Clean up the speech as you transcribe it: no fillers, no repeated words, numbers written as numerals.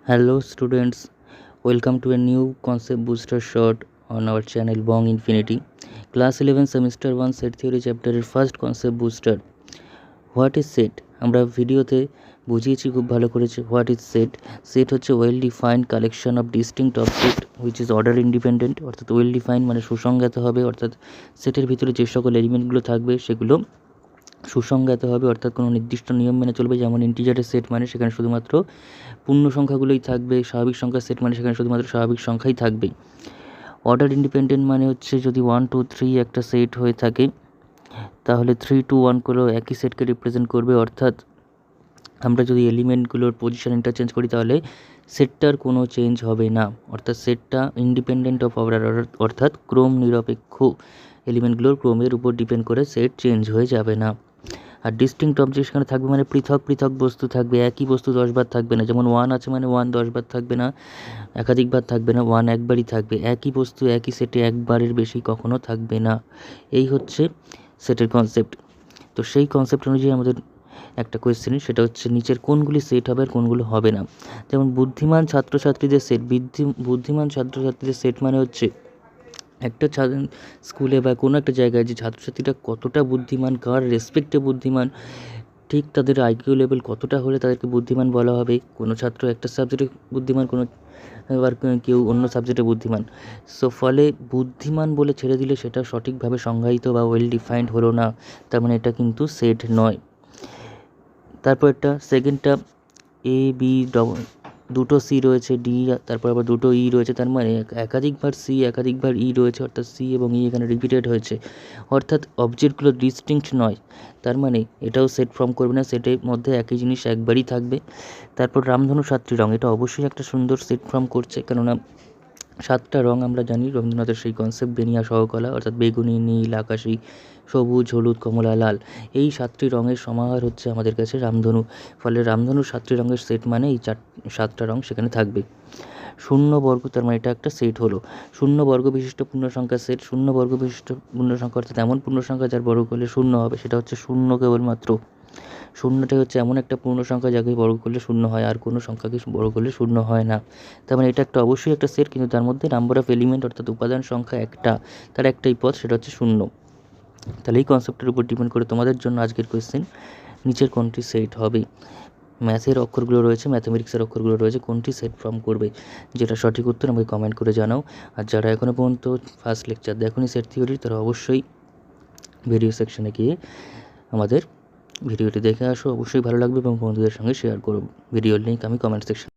Hello students, welcome to a new concept booster short on our channel Bong Infinity. Class 11 semester 1 set theory chapter এর first concept booster. What is set? আমরা ভিডিওতে বুঝিয়েছি খুব ভালো করেছে. What is set? Set হচ্ছে well defined collection of distinct object which is order independent, অর্থাৎ well defined মানে সুসংজ্ঞাত হবে, অর্থাৎ সেটের ভিতরে যে সকল এলিমেন্টগুলো থাকবে সেগুলো সুসংজ্ঞাত হবে, অর্থাৎ কোনো নির্দিষ্ট নিয়ম মেনে চলবে। যেমন ইন্টিজারের সেট মানে সেখানে শুধুমাত্র পূর্ণ সংখ্যাগুলোই থাকবে, স্বাভাবিক সংখ্যার সেট মানে সেখানে শুধুমাত্র স্বাভাবিক সংখ্যাই থাকবে। অর্ডার ইন্ডিপেন্ডেন্ট মানে হচ্ছে যদি 1 2 3 একটা সেট হয়ে থাকে তাহলে 3 2 1 করেও একই সেটকে রিপ্রেজেন্ট করবে, অর্থাৎ আমরা যদি এলিমেন্টগুলোর পজিশন ইন্টারচেঞ্জ করি তাহলে সেটটার কোনো চেঞ্জ হবে না, অর্থাৎ সেটটা ইন্ডিপেন্ডেন্ট অফ অর্ডার, অর্থাৎ ক্রম নিরপেক্ষ, এলিমেন্টগুলোর ক্রমের উপর ডিপেন্ড করে সেট চেঞ্জ হয়ে যাবে না। আর ডিস্টিংক্ট অবজেক্ট সেখানে থাকবে মানে পৃথক পৃথক বস্তু থাকবে, একই বস্তু 10 বার থাকবে না। যেমন 1 আছে মানে 1 10 বার থাকবে না, একাধিকবার থাকবে না, 1 একবারই থাকবে। একই বস্তু একই সেটে একবারের বেশি কখনো থাকবে না। এই হচ্ছে সেটের কনসেপ্ট। তো সেই কনসেপ্ট অনুযায়ী আমাদের একটা কোয়েশ্চেন, সেটা হচ্ছে নিচের কোনগুলি সেট হবে আর কোনগুলো হবে না। যেমন বুদ্ধিমান ছাত্রছাত্রীদের সেট, বুদ্ধিমান ছাত্রছাত্রীদের সেট মানে হচ্ছে একটা স্কুলে বা কোনো একটা জায়গায় যে ছাত্রছাত্রীরা কতটা বুদ্ধিমান, কার রেসপেক্টে বুদ্ধিমান, ঠিক তাদের আইকিউ লেভেল কতটা হলে তাদেরকে বুদ্ধিমান বলা হবে। কোনো ছাত্র একটা সাবজেক্টে বুদ্ধিমান, কোনো আবার কেউ অন্য সাবজেক্টে বুদ্ধিমান। সো ফলে বুদ্ধিমান বলে ছেড়ে দিলে সেটা সঠিকভাবে সংজ্ঞায়িত বা ওয়েল ডিফাইন্ড হলো না, তার মানে এটা কিন্তু সেট নয়। তারপর একটা সেকেন্ডটা এ বি দুটো সি রয়েছে, ডি তারপর আবার দুটো ই রয়েছে, তার মানে একাধিকবার সি একাধিকবার ই রয়েছে, অর্থাৎ সি এবং ই এখানে রিপিটেড হয়েছে, অর্থাৎ অবজেক্টগুলো ডিস্টিংক্ট নয়, তার মানে এটাও সেট ফর্ম করবে না, সেটের মধ্যে একই জিনিস একবারই থাকবে। তারপর রামধনু 7টি রঙ, এটা অবশ্যই একটা সুন্দর সেট ফর্ম করছে, কেননা 7টা রঙ আমরা জানি রবীন্দ্রনাথের সেই কনসেপ্ট বেনিয়া সহকলা, অর্থাৎ বেগুনি, নীল, আকাশি, সবুজ, হলুদ, কমলা, লাল, এই 7টি রঙের সমাহার হচ্ছে আমাদের কাছে রামধনু। ফলে রামধনু 7টি রঙের সেট মানে এই 7টা রঙ সেখানে থাকবে। শূন্য বর্গ, তার মানে এটা একটা সেট হলো। শূন্য বর্গ বিশিষ্ট পূর্ণ সংখ্যার সেট, শূন্য বর্গ বিশিষ্ট পূর্ণ সংখ্যা অর্থাৎ এমন পূর্ণ সংখ্যা যার বর্গ করলে শূন্য হবে, সেটা হচ্ছে শূন্য কেবলমাত্র। শূন্যটাই হচ্ছে এমন একটা পূর্ণ সংখ্যা যাকে বর্গ করলে শূন্য হয়, আর কোনো সংখ্যাকে বর্গ করলে শূন্য হয় না। তার মানে এটা একটা অবশ্যই একটা সেট, কিন্তু তার মধ্যে নাম্বার অফ এলিমেন্ট অর্থাৎ উপাদান সংখ্যা একটা, তার একটাই পদ, সেটা হচ্ছে শূন্য। তাহলে এই কনসেপ্টের উপর ডিপেন্ড করে তোমাদের জন্য আজকের কোয়েশ্চেন, নিচের কোনটি সেট হবে। ম্যাথের অক্ষরগুলো রয়েছে, ম্যাথামেটিক্সের অক্ষরগুলো রয়েছে, কোনটি সেট ফর্ম করবে? যেটা সঠিক উত্তর আমাকে কমেন্ট করে জানাও। আর যারা এখনও পর্যন্ত ফার্স্ট লেকচার দেখোনি সেট থিওরির, তারা অবশ্যই ভিডিও সেকশনে গিয়ে আমাদের ভিডিওটি দেখে আসো, অবশ্যই ভালো লাগবে এবং বন্ধুদের সঙ্গে শেয়ার করো। ভিডিওর লিঙ্ক আমি কমেন্ট সেকশন